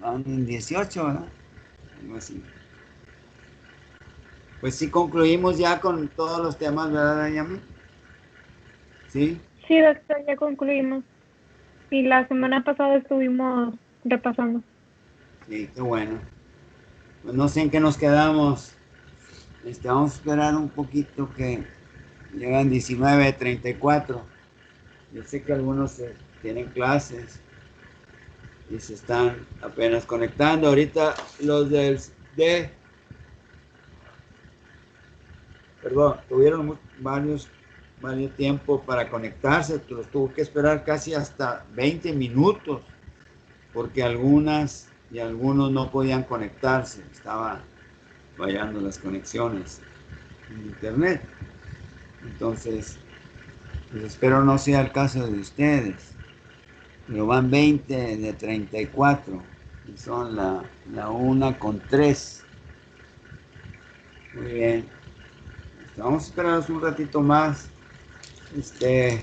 van en 18, ¿verdad? Algo así. Pues sí concluimos ya con todos los temas, ¿verdad, Yami? Sí. Sí, doctor, ya concluimos. Y la semana pasada estuvimos repasando. Sí, qué bueno. Pues no sé en qué nos quedamos. Vamos a esperar un poquito que llegan 19:34. Yo sé que algunos tienen clases y se están apenas conectando. Ahorita los perdón, tuvieron varios tiempo para conectarse, los tuvo que esperar casi hasta 20 minutos, porque algunas y algunos no podían conectarse, estaba fallando las conexiones en internet. Entonces, pues espero no sea el caso de ustedes, pero van 20 de 34 y son la 1:03. Muy bien. Vamos a esperar un ratito más. Este,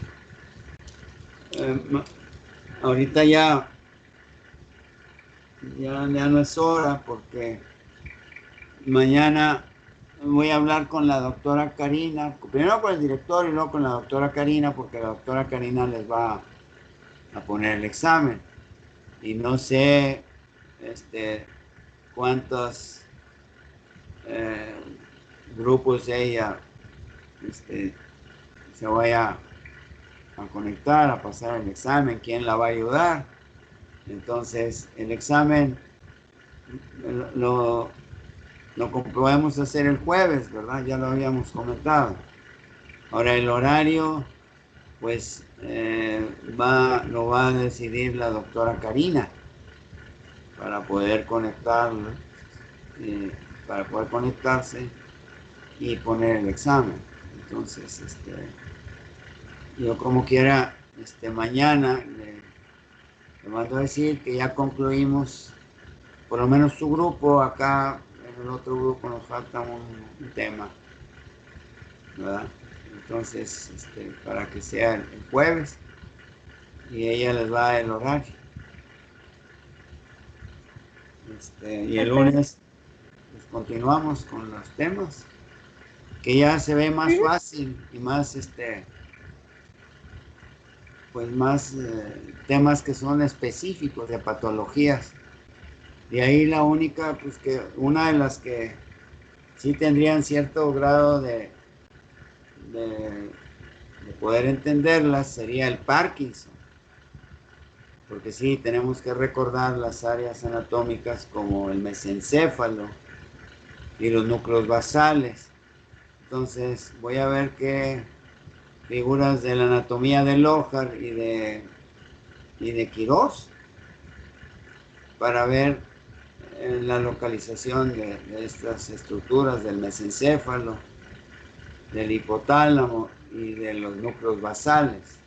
ahorita ya no es hora porque mañana voy a hablar con la doctora Karina, primero con el director y luego con la doctora Karina, porque la doctora Karina les va a poner el examen y no sé cuántos eh, grupos ella se vaya a conectar, a pasar el examen, quién la va a ayudar. Entonces el examen lo podemos hacer el jueves, ¿verdad? Ya lo habíamos comentado. Ahora el horario, pues lo va a decidir la doctora Karina para poder conectarlo, para poder conectarse y poner el examen. Entonces, yo como quiera, mañana le mando a decir que ya concluimos, por lo menos su grupo. Acá en el otro grupo nos falta un tema, ¿verdad? Entonces, para que sea el jueves y ella les va a dar el horario. Y el lunes pues, continuamos con los temas, que ya se ve más fácil y más, pues más temas que son específicos de patologías. Y ahí la única, pues que una de las que sí tendrían cierto grado de poder entenderlas sería el Parkinson. Porque sí, tenemos que recordar las áreas anatómicas como el mesencéfalo y los núcleos basales. Entonces voy a ver qué figuras de la anatomía de Lohar y de Quirós para ver la localización de estas estructuras del mesencéfalo, del hipotálamo y de los núcleos basales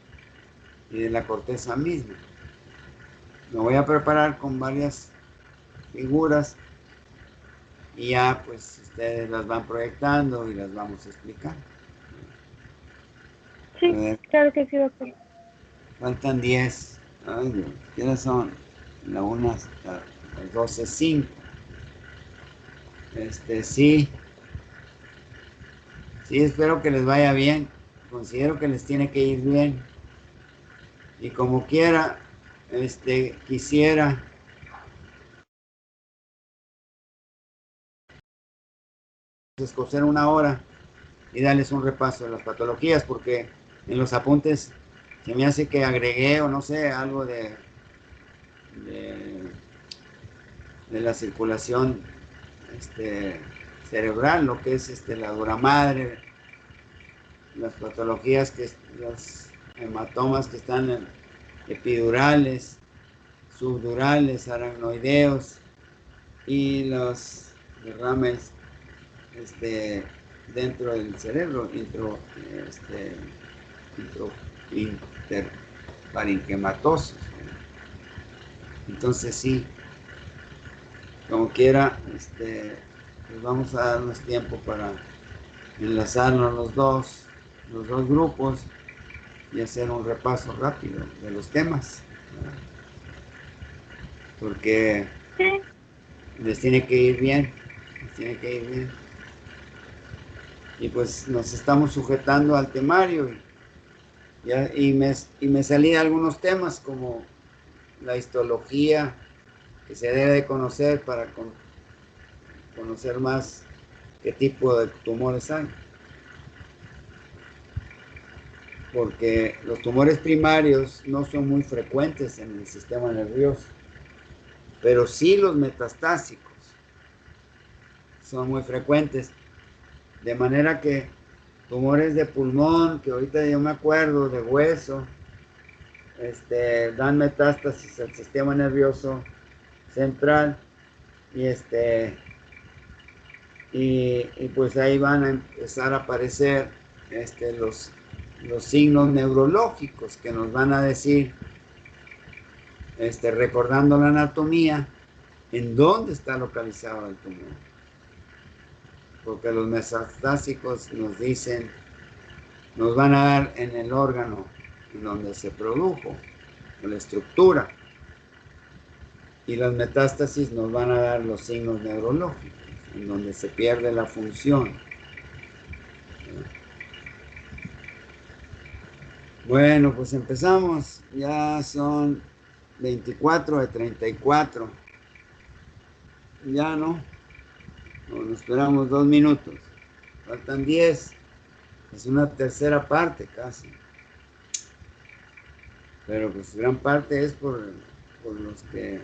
y de la corteza misma. Me voy a preparar con varias figuras y ya pues ustedes las van proyectando y las vamos a explicar. Sí, claro que sí, doctor. Faltan 10. Ay, Dios, ¿qué horas son? La 1 hasta las 12:05. Sí, espero que les vaya bien. Considero que les tiene que ir bien. Y como quiera, quisiera escoger una hora y darles un repaso de las patologías, porque en los apuntes se me hace que agregué o no sé, algo de la circulación cerebral, lo que es la dura madre, las patologías, los hematomas que están epidurales, subdurales, aracnoideos y los derrames dentro del cerebro, interparenquimatosos. Entonces sí, como quiera, pues vamos a darnos tiempo para enlazarnos los dos grupos y hacer un repaso rápido de los temas, porque Sí. Les tiene que ir bien, les tiene que ir bien. Y pues nos estamos sujetando al temario y me salí algunos temas como la histología que se debe de conocer para conocer más qué tipo de tumores hay. Porque los tumores primarios no son muy frecuentes en el sistema nervioso, pero sí los metastásicos son muy frecuentes. De manera que tumores de pulmón, que ahorita yo me acuerdo, de hueso, dan metástasis al sistema nervioso central y y pues ahí van a empezar a aparecer los signos neurológicos que nos van a decir, recordando la anatomía, en dónde está localizado el tumor. Porque los metastásicos nos dicen, nos van a dar en el órgano en donde se produjo, en la estructura. Y las metástasis nos van a dar los signos neurológicos, en donde se pierde la función. Bueno, pues empezamos. Ya son 24 de 34. Ya no. Nos esperamos 2 minutos. Faltan 10. Es una tercera parte casi. Pero pues gran parte es por los que,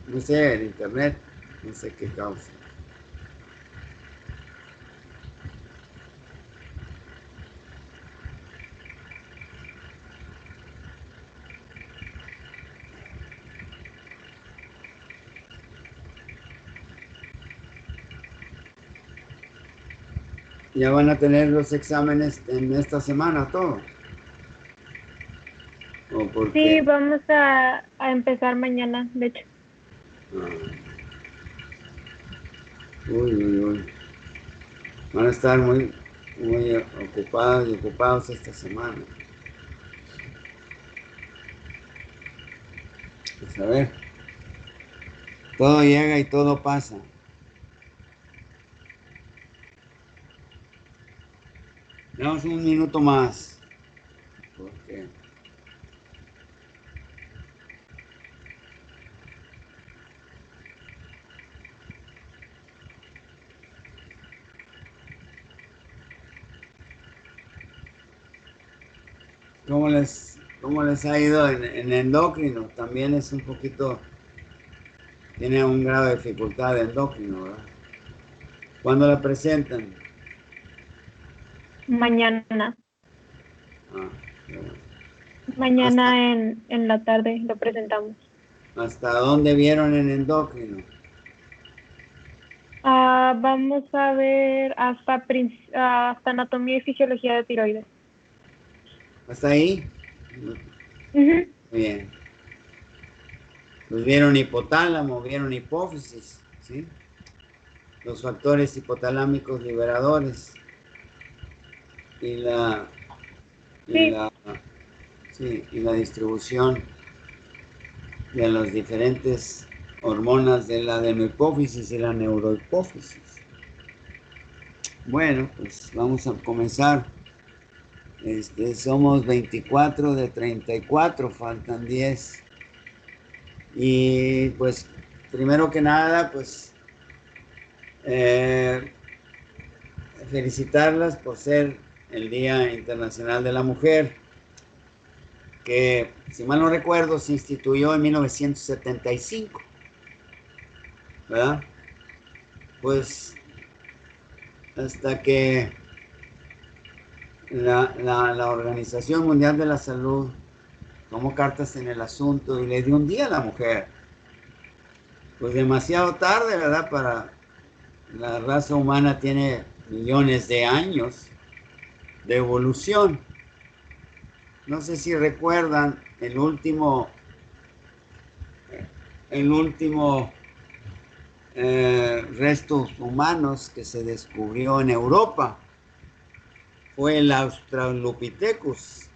no sé, el internet, no sé qué causa. Ya van a tener los exámenes en esta semana todos. ¿O por Sí, qué? vamos a empezar mañana, de hecho. Ah, uy, uy, uy. Van a estar muy, muy ocupados y ocupados esta semana. Pues a ver, todo llega y todo pasa. Damos un minuto más. Porque cómo les ha ido en endocrino? También es un poquito, tiene un grado de dificultad de endocrino, ¿verdad? ¿Cuándo la presentan? Mañana. Ah, bueno. ¿Hasta, Mañana en la tarde lo presentamos. hasta dónde vieron en endocrino? Vamos a ver hasta anatomía y fisiología de tiroides. ¿Hasta ahí? Muy Ujú. bien. Pues vieron hipotálamo, vieron hipófisis, ¿sí? Los factores hipotalámicos liberadores y y Sí, la, sí, y la distribución de las diferentes hormonas de la adenohipófisis y la neurohipófisis. Bueno, pues vamos a comenzar. Somos 24 de 34, faltan 10. Y pues, primero que nada, pues eh, felicitarlas por ser el Día Internacional de la Mujer, que si mal no recuerdo se instituyó en 1975, ¿verdad? Pues hasta que la Organización Mundial de la Salud tomó cartas en el asunto y le dio un día a la mujer. Pues demasiado tarde, ¿verdad? Para la raza humana tiene millones de años de evolución. No sé si recuerdan el último restos humanos que se descubrió en Europa fue el Australopithecus.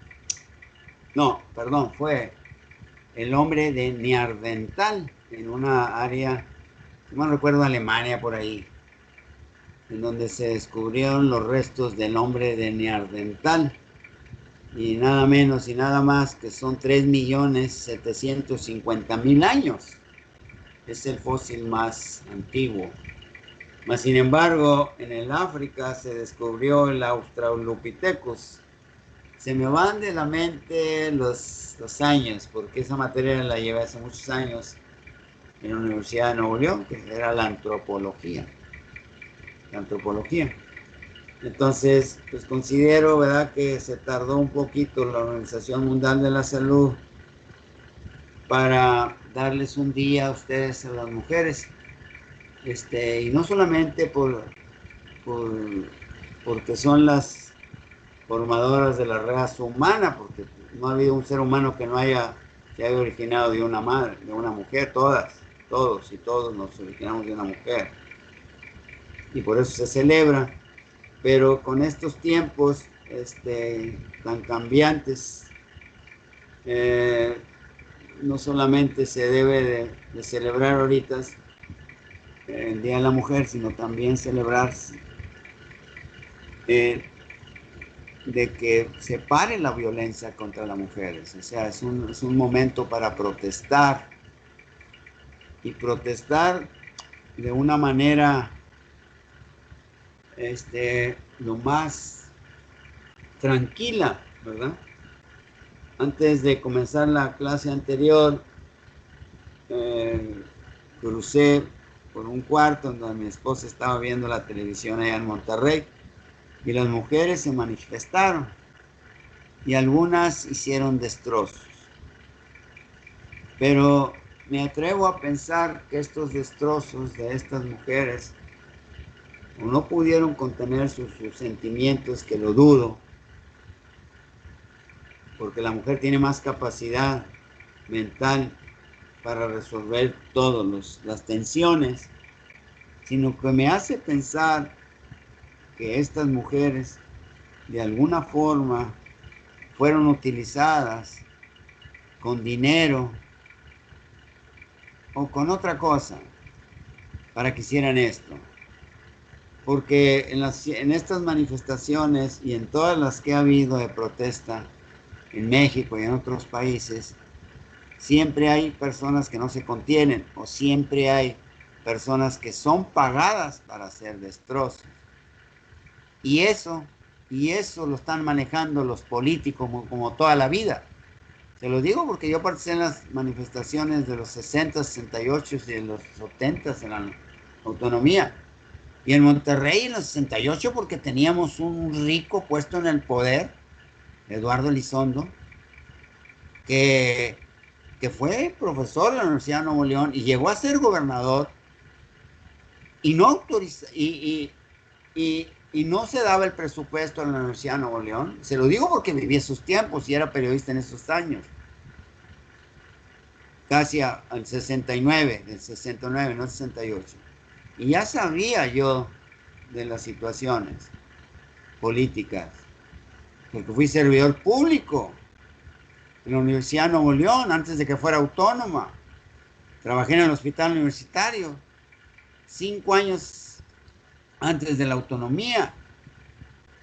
No, perdón, fue el hombre de Neandertal en una área no recuerdo, Alemania por ahí, en donde se descubrieron los restos del hombre de Neandertal. Y nada menos y nada más que son 3.750.000 años. Es el fósil más antiguo. Mas, sin embargo, en el África se descubrió el Australopithecus. Se me van de la mente los años, porque esa materia la llevé hace muchos años en la Universidad de Nuevo León, que era la antropología. La antropología. Entonces, pues considero, ¿verdad?, que se tardó un poquito la Organización Mundial de la Salud para darles un día a ustedes, a las mujeres. Y no solamente porque son las formadoras de la raza humana, porque no ha habido un ser humano que no se haya originado de una madre, de una mujer, todos y todos nos originamos de una mujer. Y por eso se celebra. Pero con estos tiempos tan cambiantes, no solamente se debe de celebrar ahorita el Día de la Mujer, sino también celebrar de que se pare la violencia contra las mujeres. O sea, es un momento para protestar, y protestar de una manera lo más tranquila, ¿verdad? Antes de comenzar la clase anterior, crucé por un cuarto donde mi esposa estaba viendo la televisión allá en Monterrey, y las mujeres se manifestaron y algunas hicieron destrozos. Pero me atrevo a pensar que estos destrozos de estas mujeres o no pudieron contener sus sentimientos, que lo dudo, porque la mujer tiene más capacidad mental para resolver todas las tensiones, sino que me hace pensar que estas mujeres de alguna forma fueron utilizadas con dinero o con otra cosa para que hicieran esto. Porque en estas manifestaciones y en todas las que ha habido de protesta en México y en otros países, siempre hay personas que no se contienen, o siempre hay personas que son pagadas para hacer destrozos. Y eso lo están manejando los políticos como toda la vida. Se lo digo porque yo participé en las manifestaciones de los 60, 68 y de los 70 en la autonomía. Y en Monterrey en los 68, porque teníamos un rico puesto en el poder, Eduardo Elizondo, que fue profesor de la Universidad de Nuevo León y llegó a ser gobernador, y no autoriza, y no se daba el presupuesto en la Universidad de Nuevo León. Se lo digo porque viví esos tiempos y era periodista en esos años. Casi al 69, del 69, no 68. Y ya sabía yo de las situaciones políticas, porque fui servidor público en la Universidad de Nuevo León antes de que fuera autónoma. Trabajé en el hospital universitario 5 años antes de la autonomía,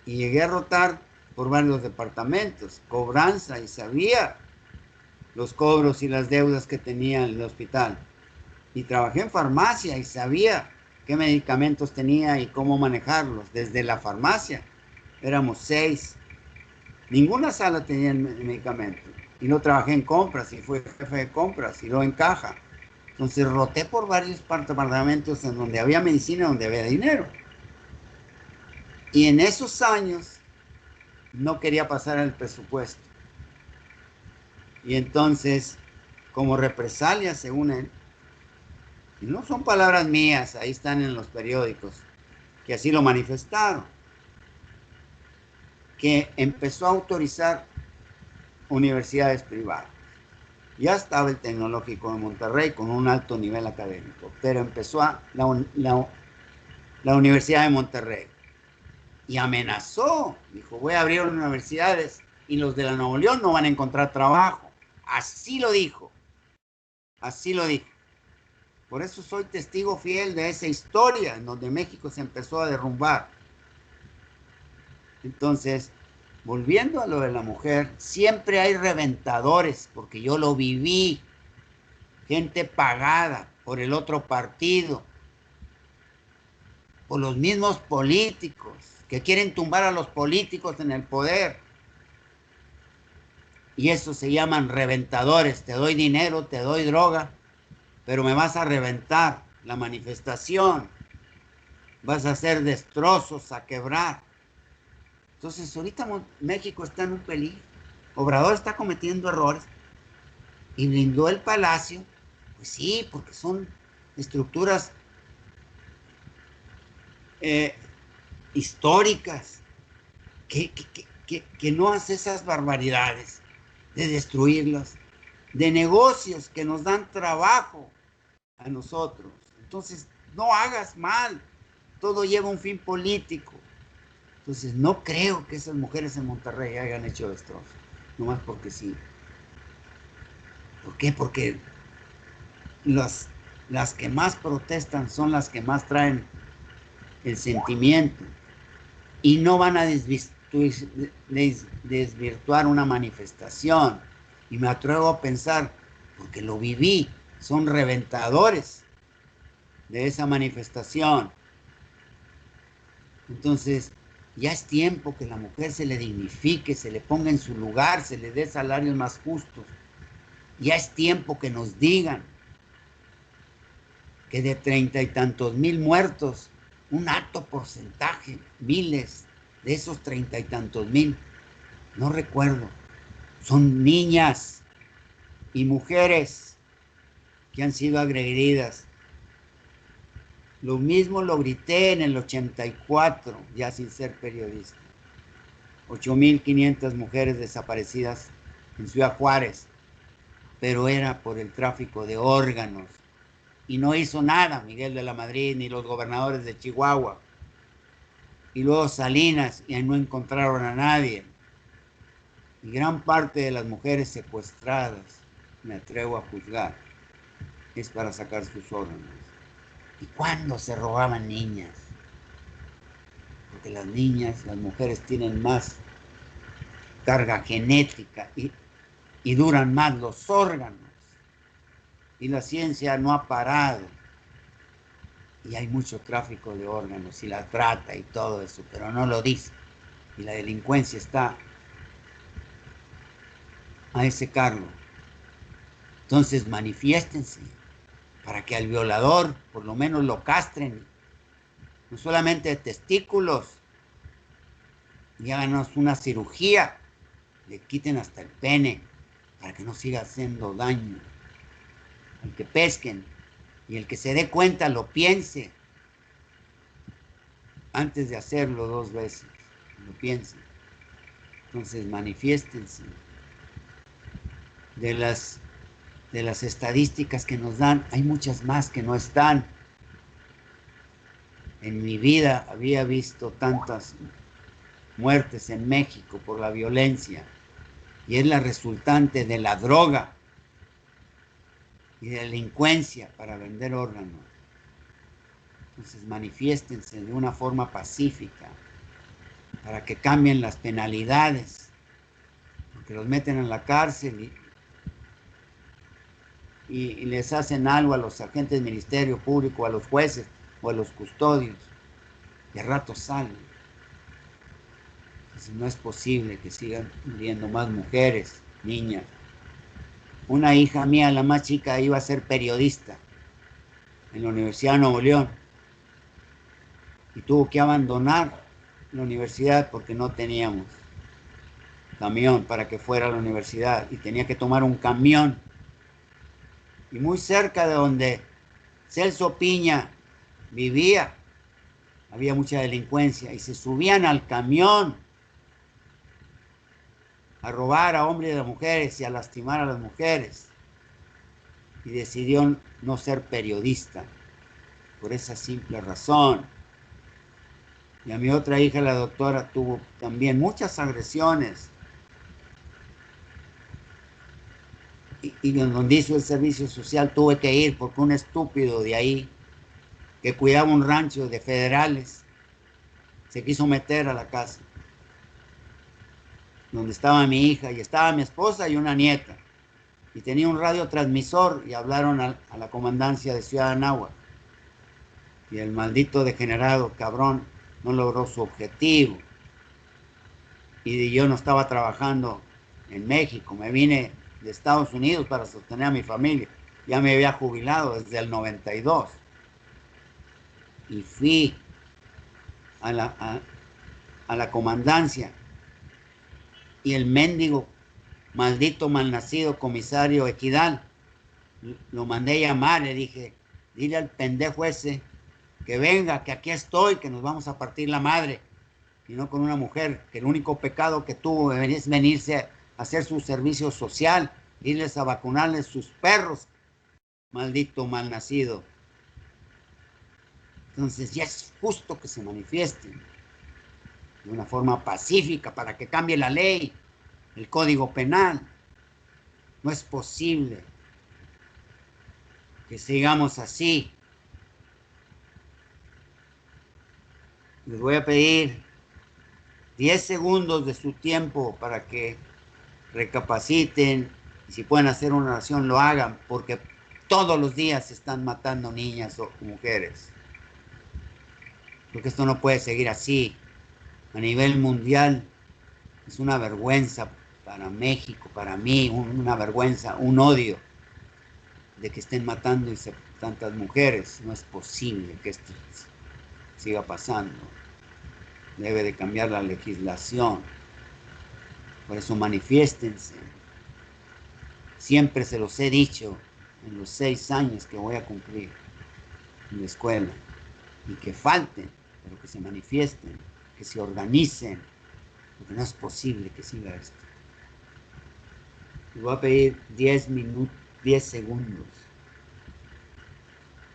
y llegué a rotar por varios departamentos, cobranza, y sabía los cobros y las deudas que tenía el hospital. Y trabajé en farmacia y sabía qué medicamentos tenía y cómo manejarlos desde la farmacia. Éramos 6. Ninguna sala tenía el medicamento. Y no trabajé en compras, y fui jefe de compras, y luego en caja. Entonces roté por varios departamentos en donde había medicina, donde había dinero. Y en esos años no quería pasar el presupuesto. Y entonces, como represalia, según él, y no son palabras mías, ahí están en los periódicos, que así lo manifestaron, que empezó a autorizar universidades privadas. Ya estaba el Tecnológico de Monterrey con un alto nivel académico, pero empezó la Universidad de Monterrey y amenazó, dijo: voy a abrir universidades y los de la Nuevo León no van a encontrar trabajo. Así lo dijo, así lo dijo. Por eso soy testigo fiel de esa historia en donde México se empezó a derrumbar. Entonces, volviendo a lo de la mujer, siempre hay reventadores, porque yo lo viví, gente pagada por el otro partido, por los mismos políticos, que quieren tumbar a los políticos en el poder. Y eso se llaman reventadores. Te doy dinero, te doy droga, pero me vas a reventar la manifestación. Vas a hacer destrozos, a quebrar. Entonces, ahorita México está en un peligro. Obrador está cometiendo errores y blindó el palacio. Pues sí, porque son estructuras históricas que no hace esas barbaridades de destruirlas, de negocios que nos dan trabajo a nosotros. Entonces, no hagas mal, todo lleva a un fin político. Entonces, no creo que esas mujeres en Monterrey hayan hecho destrozos, nomás porque sí. ¿Por qué? Porque las que más protestan son las que más traen el sentimiento y no van a desvirtuar una manifestación. Y me atrevo a pensar, porque lo viví, son reventadores de esa manifestación. Entonces, ya es tiempo que la mujer se le dignifique, se le ponga en su lugar, se le dé salarios más justos. Ya es tiempo que nos digan que de 30 y tantos mil muertos, un alto porcentaje, miles de esos 30 y tantos mil, no recuerdo, son niñas y mujeres que han sido agredidas. Lo mismo lo grité en el 84, ya sin ser periodista. 8.500 mujeres desaparecidas en Ciudad Juárez, pero era por el tráfico de órganos. Y no hizo nada Miguel de la Madrid ni los gobernadores de Chihuahua. Y luego Salinas, y no encontraron a nadie. Y gran parte de las mujeres secuestradas, me atrevo a juzgar, es para sacar sus órganos. ¿Y cuándo se robaban niñas? Porque las niñas, las mujeres tienen más carga genética y duran más los órganos. Y la ciencia no ha parado. Y hay mucho tráfico de órganos y la trata y todo eso, pero no lo dice. Y la delincuencia está a ese cargo. Entonces manifiéstense para que al violador por lo menos lo castren, no solamente de testículos, y háganos una cirugía, le quiten hasta el pene para que no siga haciendo daño. Al que pesquen y el que se dé cuenta lo piense antes de hacerlo 2 veces, lo piense. Entonces manifiéstense. De las estadísticas que nos dan, hay muchas más que no están. En mi vida había visto tantas muertes en México por la violencia y es la resultante de la droga y de delincuencia para vender órganos. Entonces manifiéstense de una forma pacífica para que cambien las penalidades, porque los meten en la cárcel y les hacen algo a los agentes del Ministerio Público, a los jueces o a los custodios, y al rato salen. Entonces no es posible que sigan muriendo más mujeres, niñas. Una hija mía, la más chica, iba a ser periodista en la Universidad de Nuevo León y tuvo que abandonar la universidad porque no teníamos camión para que fuera a la universidad y tenía que tomar un camión. Y muy cerca de donde Celso Piña vivía, había mucha delincuencia y se subían al camión a robar a hombres y a mujeres y a lastimar a las mujeres. Y decidió no ser periodista por esa simple razón. Y a mi otra hija, la doctora, tuvo también muchas agresiones. y donde hizo el servicio social tuve que ir porque un estúpido de ahí que cuidaba un rancho de federales se quiso meter a la casa donde estaba mi hija y estaba mi esposa y una nieta y tenía un radiotransmisor y hablaron a la comandancia de Ciudad Anáhuac y el maldito degenerado cabrón no logró su objetivo y yo no estaba trabajando en México, me vine de Estados Unidos para sostener a mi familia, ya me había jubilado desde el 92 y fui a la comandancia y el mendigo maldito malnacido comisario Equidal lo mandé llamar, le dije, dile al pendejo ese que venga, que aquí estoy, que nos vamos a partir la madre, y no con una mujer, que el único pecado que tuvo es venirse a hacer su servicio social, irles a vacunarles sus perros, maldito malnacido. Entonces ya es justo que se manifiesten de una forma pacífica para que cambie la ley, el código penal. No es posible que sigamos así. Les voy a pedir 10 segundos de su tiempo para que recapaciten y si pueden hacer una oración lo hagan, porque todos los días se están matando niñas o mujeres. Porque esto no puede seguir así. A nivel mundial es una vergüenza para México, para mí, una vergüenza, un odio de que estén matando tantas mujeres. No es posible que esto siga pasando. Debe de cambiar la legislación. Por eso manifiéstense. Siempre se los he dicho en los 6 años que voy a cumplir en la escuela. Y que falten, pero que se manifiesten, que se organicen, porque no es posible que siga esto. Les voy a pedir 10 segundos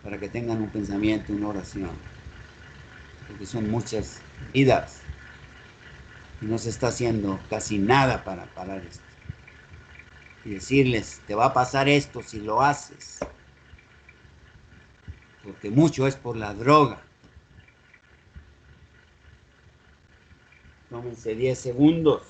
para que tengan un pensamiento, una oración, porque son muchas vidas y no se está haciendo casi nada para parar esto. Y decirles, te va a pasar esto si lo haces, porque mucho es por la droga. Tómense 10 segundos.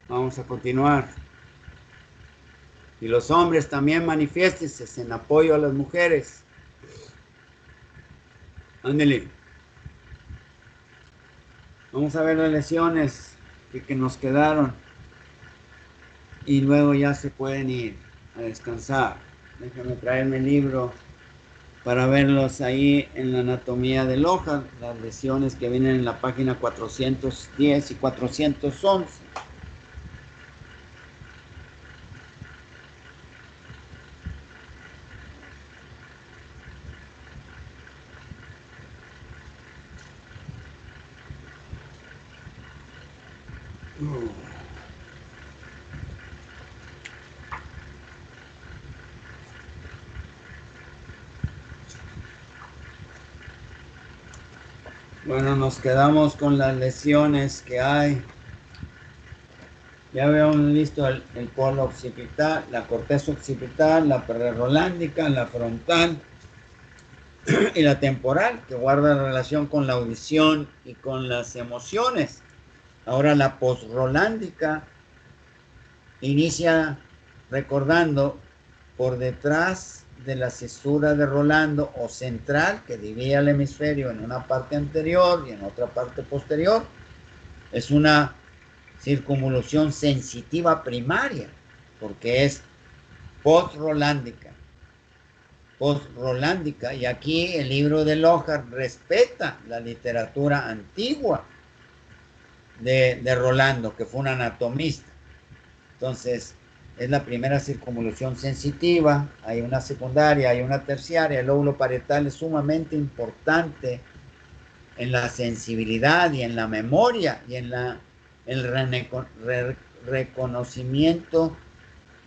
Vamos a continuar. Y los hombres también manifiéstense en apoyo a las mujeres. Ándele. Vamos a ver las lesiones que nos quedaron. Y luego ya se pueden ir a descansar. Déjame traerme el libro para verlos ahí en la anatomía del hoja. Las lesiones que vienen en la página 410 y 411. Bueno, nos quedamos con las lesiones que hay. Ya veo listo el polo occipital, la corteza occipital, la prerolándica, la frontal y la temporal, que guarda relación con la audición y con las emociones. Ahora la posrolándica inicia recordando por detrás de la cesura de Rolando o central, que divide el hemisferio en una parte anterior y en otra parte posterior. Es una circunvolución sensitiva primaria, porque es postrolándica. post-rolándica, y aquí el libro de Lohar respeta la literatura antigua de Rolando, que fue un anatomista. Entonces, es la primera circunvolución sensitiva, hay una secundaria, hay una terciaria. El lóbulo parietal es sumamente importante en la sensibilidad y en la memoria y en el reconocimiento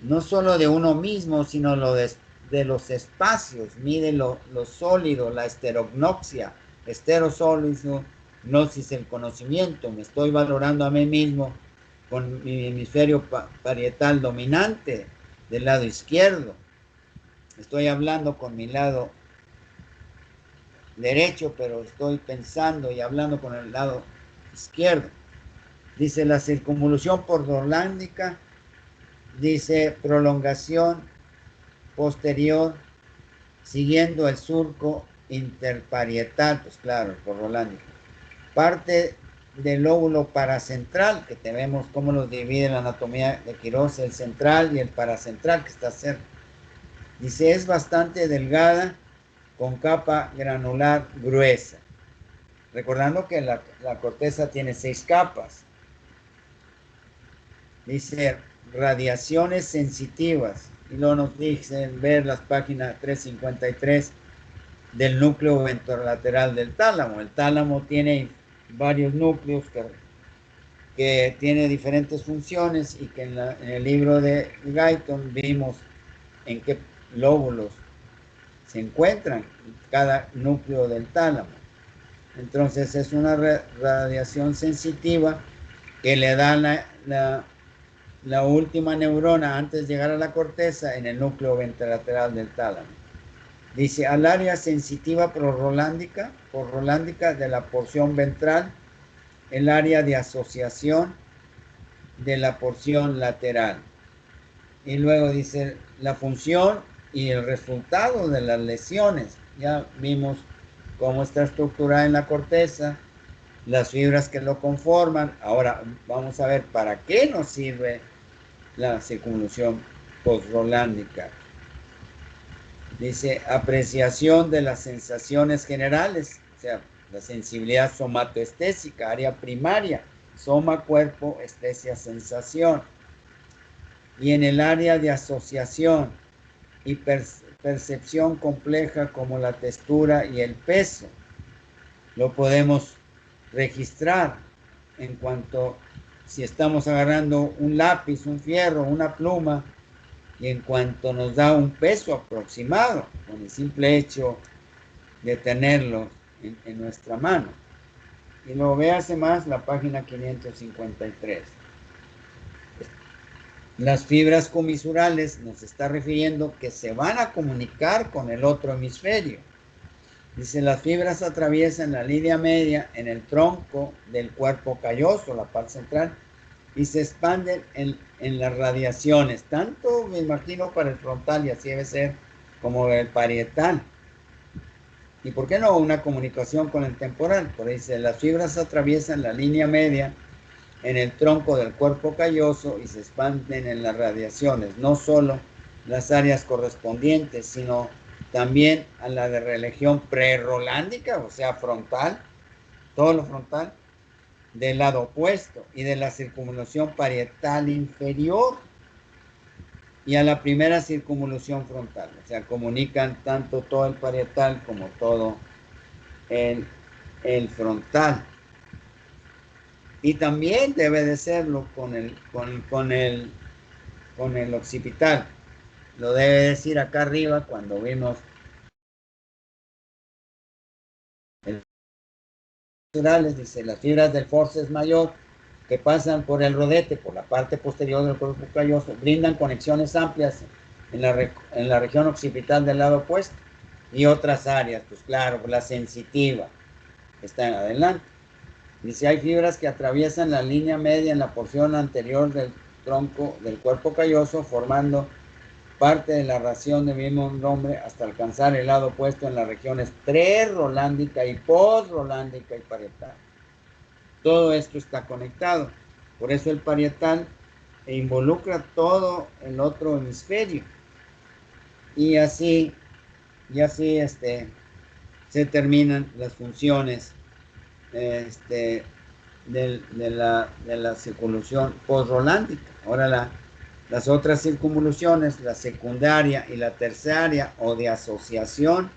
no solo de uno mismo, sino de los espacios. Mide lo sólido, la esterognoxia, esterosólido, gnosis, el conocimiento. Me estoy valorando a mí mismo con mi hemisferio parietal dominante del lado izquierdo. Estoy hablando con mi lado derecho, pero estoy pensando y hablando con el lado izquierdo. Dice la circunvolución posrolándica, dice prolongación posterior siguiendo el surco interparietal, pues claro, posrolándico. Parte del lóbulo paracentral, que tenemos cómo los divide la anatomía de Quirós, el central y el paracentral, que está cerca. Dice, es bastante delgada, con capa granular gruesa. Recordando que la corteza tiene 6 capas. Dice, radiaciones sensitivas. Y luego nos dicen ver las páginas 353 del núcleo ventrolateral del tálamo. El tálamo tiene varios núcleos que tiene diferentes funciones, y que en el libro de Guyton vimos en qué lóbulos se encuentran cada núcleo del tálamo. Entonces es una radiación sensitiva que le da la última neurona antes de llegar a la corteza en el núcleo ventrolateral del tálamo. Dice, al área sensitiva prorolándica de la porción ventral, el área de asociación de la porción lateral. Y luego dice, la función y el resultado de las lesiones. Ya vimos cómo está estructurada en la corteza, las fibras que lo conforman. Ahora vamos a ver para qué nos sirve la circunvolución posrolándica. Dice, apreciación de las sensaciones generales, o sea, la sensibilidad somatoestésica, área primaria, soma, cuerpo, estesia, sensación. Y en el área de asociación y percepción compleja, como la textura y el peso, lo podemos registrar en cuanto, si estamos agarrando un lápiz, un fierro, una pluma, y en cuanto nos da un peso aproximado, con el simple hecho de tenerlo en nuestra mano. Y luego véase más la página 553. Las fibras comisurales nos está refiriendo que se van a comunicar con el otro hemisferio. Dice, las fibras atraviesan la línea media en el tronco del cuerpo calloso, la parte central, y se expanden en las radiaciones, tanto me imagino para el frontal, y así debe ser, como el parietal. ¿Y por qué no una comunicación con el temporal? Porque dice, las fibras atraviesan la línea media en el tronco del cuerpo calloso y se expanden en las radiaciones, no solo las áreas correspondientes, sino también a la de región prerolándica, o sea, frontal, todo lo frontal, del lado opuesto, y de la circunvolución parietal inferior, y a la primera circunvolución frontal. O sea, comunican tanto todo el parietal como todo el frontal. Y también debe de serlo con el occipital. Lo debe decir acá arriba cuando vimos dice, las fibras del forceps mayor que pasan por el rodete, por la parte posterior del cuerpo calloso, brindan conexiones amplias en la región occipital del lado opuesto, y otras áreas, pues claro, la sensitiva está en adelante. Dice, hay fibras que atraviesan la línea media en la porción anterior del tronco del cuerpo calloso, formando parte de la ración del mismo nombre hasta alcanzar el lado opuesto en las regiones prerolándica y posrolándica y parietal. Todo esto está conectado. Por eso el parietal involucra todo el otro hemisferio. Y así y así se terminan las funciones de la circunvolución postrolándica. Ahora las otras circunvoluciones, la secundaria y la terciaria, o de asociación,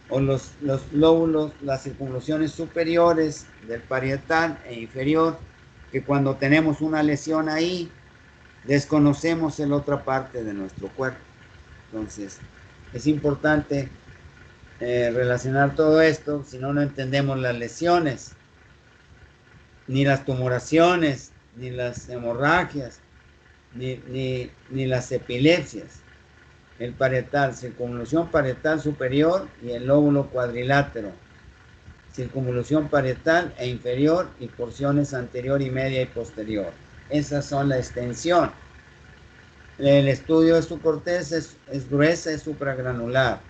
o los lóbulos, las circunvoluciones superiores del parietal e inferior, que cuando tenemos una lesión ahí, desconocemos en otra parte de nuestro cuerpo. Entonces, es importante relacionar todo esto, si no, no entendemos las lesiones, ni las tumoraciones, ni las hemorragias, ni las epilepsias. El parietal, circunvolución parietal superior y el lóbulo cuadrilátero, circunvolución parietal e inferior y porciones anterior y media y posterior. Esas son la extensión. El estudio de su corteza es gruesa, es supragranular.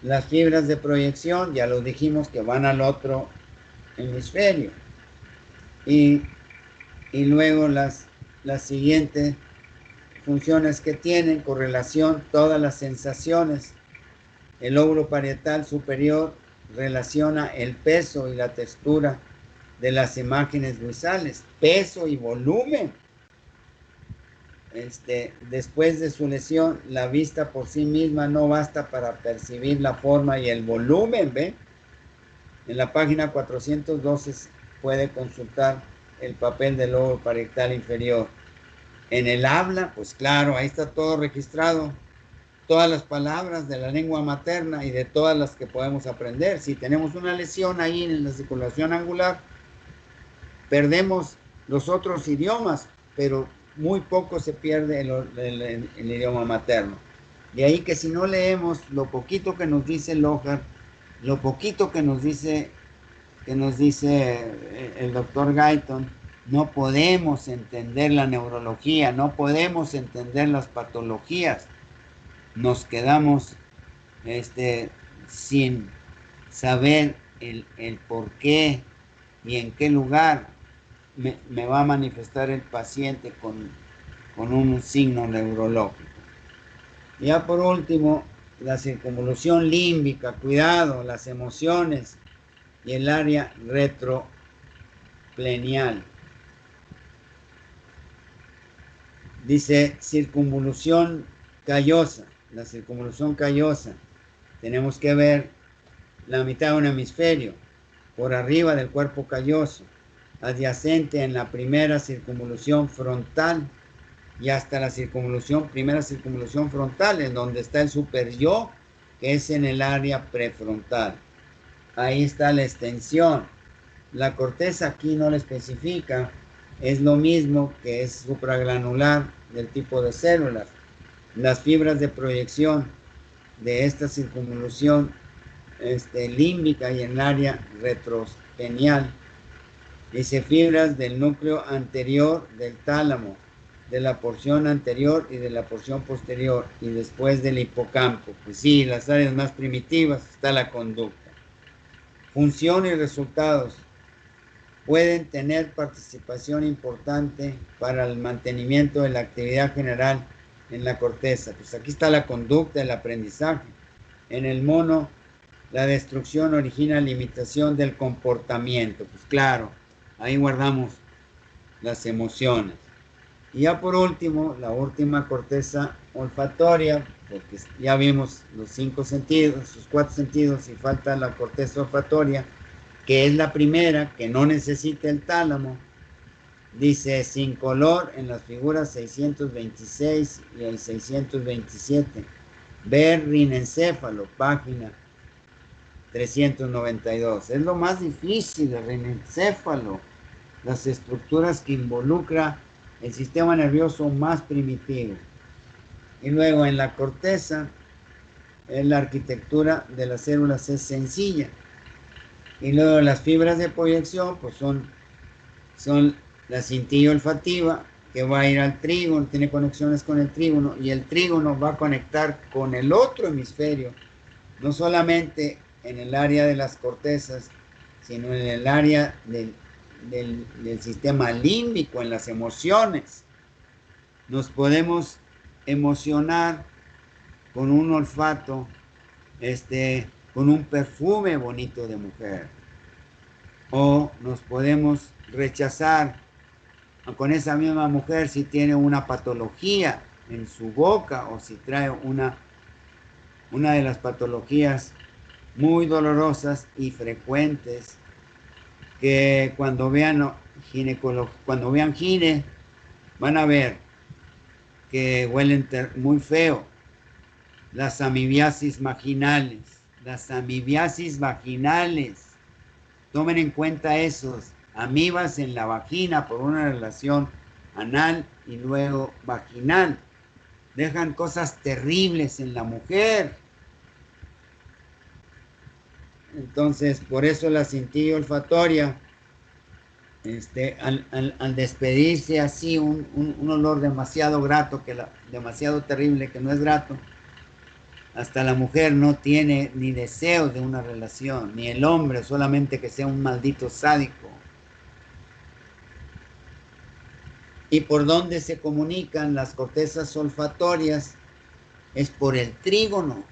Las fibras de proyección, ya lo dijimos, que van al otro hemisferio. Y luego las siguientes funciones que tienen: correlación, todas las sensaciones. El lóbulo parietal superior relaciona el peso y la textura de las imágenes visuales, peso y volumen. Después de su lesión, la vista por sí misma no basta para percibir la forma y el volumen, ¿ve? En la página 412 puede consultar el papel del lóbulo parietal inferior. En el habla, pues claro, ahí está todo registrado, todas las palabras de la lengua materna y de todas las que podemos aprender. Si tenemos una lesión ahí en la circulación angular, perdemos los otros idiomas, pero muy poco se pierde el idioma materno. De ahí que si no leemos lo poquito que nos dice Lohar, lo poquito que nos dice el doctor Guyton, no podemos entender la neurología, no podemos entender las patologías. Nos quedamos sin saber el por qué y en qué lugar me va a manifestar el paciente con un signo neurológico. Ya por último, la circunvolución límbica, cuidado, las emociones y el área retroplenial. Dice circunvolución callosa, la circunvolución callosa. Tenemos que ver la mitad de un hemisferio por arriba del cuerpo calloso, adyacente en la primera circunvolución frontal y hasta la primera circunvolución frontal, en donde está el superyo, que es en el área prefrontal. Ahí está la extensión. La corteza aquí no la especifica, es lo mismo, que es supragranular del tipo de células. Las fibras de proyección de esta circunvolución límbica y en el área retrospenial. Dice fibras del núcleo anterior del tálamo, de la porción anterior y de la porción posterior, y después del hipocampo. Pues sí, las áreas más primitivas está la conducta. Función y resultados pueden tener participación importante para el mantenimiento de la actividad general en la corteza. Pues aquí está la conducta, el aprendizaje. En el mono, la destrucción origina limitación del comportamiento. Pues claro, ahí guardamos las emociones. Y ya por último, la última corteza olfatoria, porque ya vimos los 5 sentidos, los 4 sentidos, y falta la corteza olfatoria, que es la primera, que no necesita el tálamo. Dice sin color en las figuras 626 y el 627. Ver rinencéfalo, página 392. Es lo más difícil, el rinencéfalo, las estructuras que involucra el sistema nervioso más primitivo. Y luego en la corteza, la arquitectura de las células es sencilla. Y luego las fibras de proyección, pues son la cintilla olfativa, que va a ir al trígono, tiene conexiones con el trígono, y el trígono va a conectar con el otro hemisferio, no solamente en el área de las cortezas, sino en el área del sistema límbico, en las emociones. Nos podemos emocionar con un olfato con un perfume bonito de mujer. O nos podemos rechazar con esa misma mujer si tiene una patología en su boca o si trae una de las patologías muy dolorosas y frecuentes que cuando vean gine van a ver que huelen muy feo. Las amibiasis vaginales, las amibiasis vaginales. Tomen en cuenta esos amibas en la vagina por una relación anal y luego vaginal. Dejan cosas terribles en la mujer. Entonces, por eso la cintilla olfatoria, al despedirse así, un olor demasiado grato, demasiado terrible, que no es grato, hasta la mujer no tiene ni deseo de una relación, ni el hombre, solamente que sea un maldito sádico. ¿Y por dónde se comunican las cortezas olfatorias? Es por el trígono,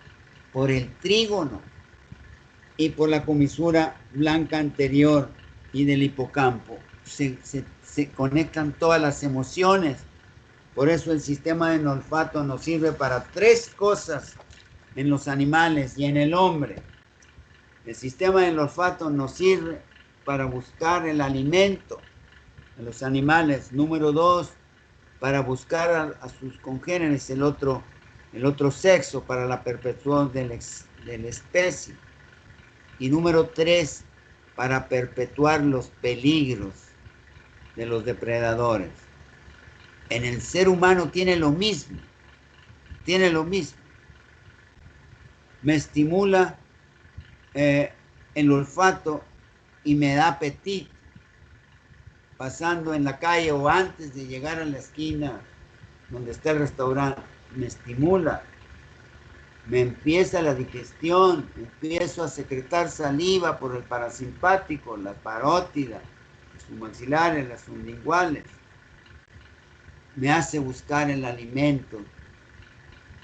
y por la comisura blanca anterior y del hipocampo. Se conectan todas las emociones. Por eso el sistema del olfato nos sirve para tres cosas en los animales y en el hombre. El sistema del olfato nos sirve para buscar el alimento en los animales. Número dos, para buscar a sus congéneres, el otro sexo, para la perpetuación de la especie. Y número tres, para perpetuar los peligros de los depredadores. En el ser humano tiene lo mismo. Me estimula el olfato y me da apetito. Pasando en la calle o antes de llegar a la esquina donde está el restaurante, me estimula. Me empieza la digestión, empiezo a secretar saliva por el parasimpático, la parótida, los submaxilares, las sublinguales. Me hace buscar el alimento,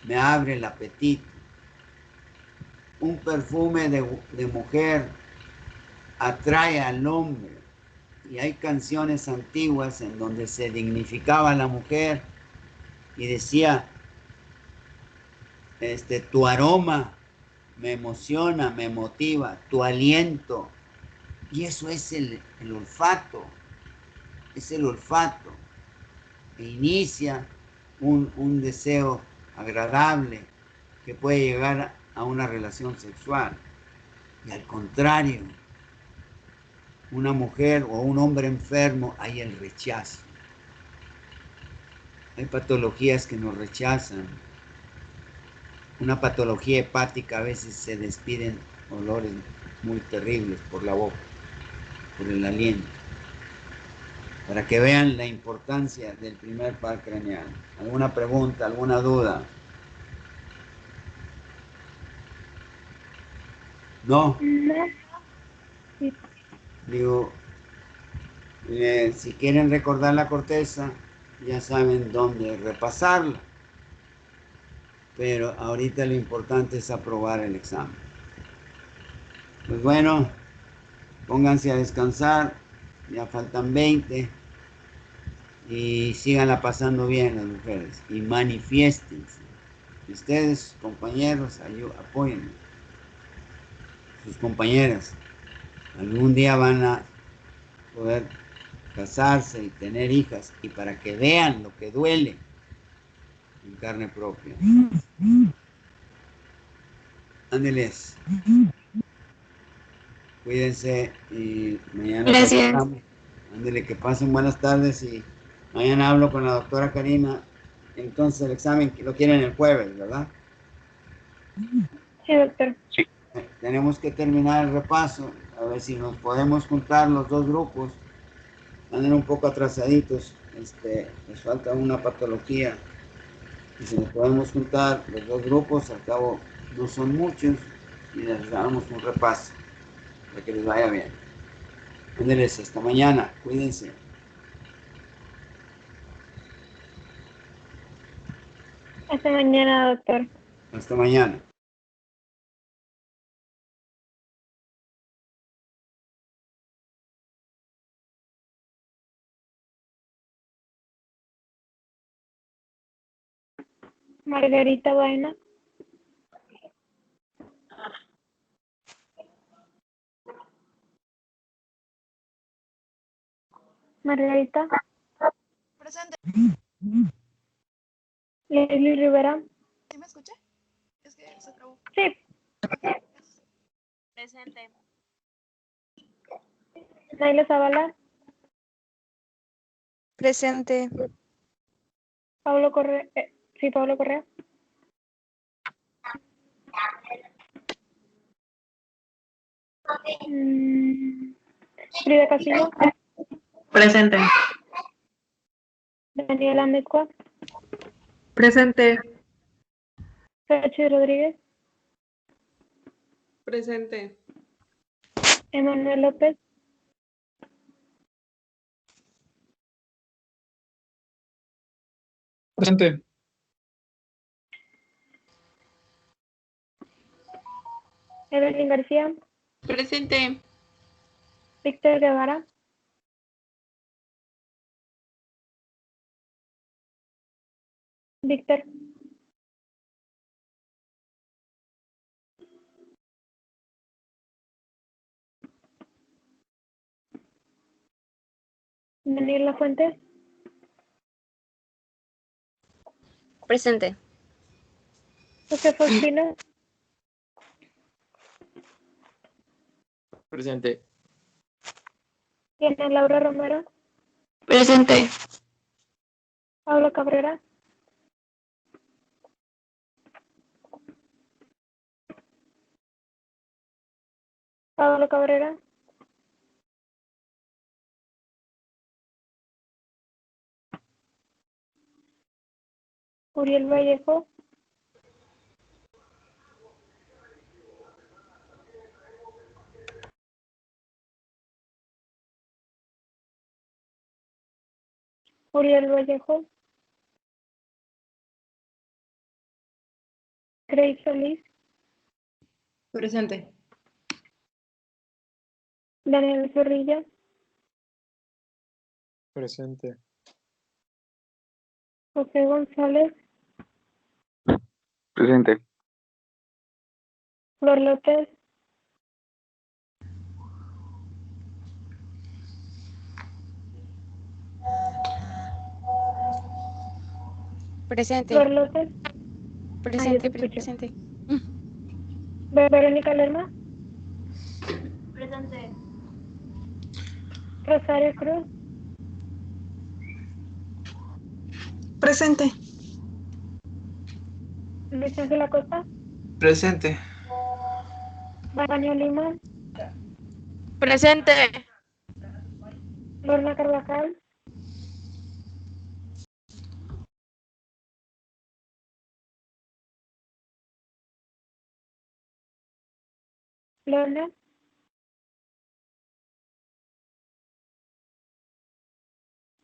me abre el apetito. Un perfume de mujer atrae al hombre. Y hay canciones antiguas en donde se dignificaba a la mujer y decía, tu aroma me emociona, me motiva, tu aliento. Y eso es el olfato, es el olfato. E inicia un deseo agradable que puede llegar a una relación sexual. Y al contrario, una mujer o un hombre enfermo, hay el rechazo. Hay patologías que nos rechazan. Una patología hepática, a veces se despiden olores muy terribles por la boca, por el aliento. Para que vean la importancia del primer par craneal. ¿Alguna pregunta, alguna duda? ¿No? No. Sí. Digo, si quieren recordar la corteza, ya saben dónde repasarla. Pero ahorita lo importante es aprobar el examen. Pues bueno, pónganse a descansar, ya faltan 20 y síganla pasando bien las mujeres y manifiéstense. Ustedes, compañeros, apóyenme. Sus compañeras, algún día van a poder casarse y tener hijas, y para que vean lo que duele en carne propia. Ándeles. Cuídense y mañana Gracias. platicamos. Ándele, que pasen buenas tardes y mañana hablo con la doctora Karina. Entonces el examen lo quieren el jueves, ¿verdad? Sí, doctor. Tenemos que terminar el repaso, a ver si nos podemos juntar los dos grupos. Andan un poco atrasaditos, les falta una patología. Y si nos podemos juntar los dos grupos, al cabo no son muchos, y les damos un repaso para que les vaya bien. Ándeles, hasta mañana, cuídense. Hasta mañana, doctor. Hasta mañana. Margarita Baena. Margarita. Presente. Leslie Rivera. ¿Sí me escuché? Es que se trabó. Sí. Presente. Naila Zavala. Presente. Pablo Correa. Sí, Pablo Correa. Frida Castillo. Presente. Daniela Mezcua. Presente. Sachi Rodríguez. Presente. Emanuel López. Presente. Evelyn García. Presente. Víctor Guevara. Víctor. Daniel Lafuente. Presente. José Faustino. Presente. Diana Laura Romero. Presente. Pablo Cabrera. Pablo Cabrera. Uriel Vallejo. Uriel Vallejo. Grace Solís. Presente. Daniel Zorrilla. Presente. José González. Presente. Flor López. Presente. Flor López. Presente. te escucho. Presente. Verónica Lerma. Presente. Rosario Cruz. Presente. Luis Ángel Acosta. Presente. Vania Lima. Presente. Lorna Carvajal. Lorna.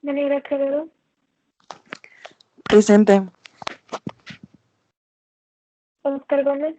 Daniela Quevedo. Presente. Oscar Gómez.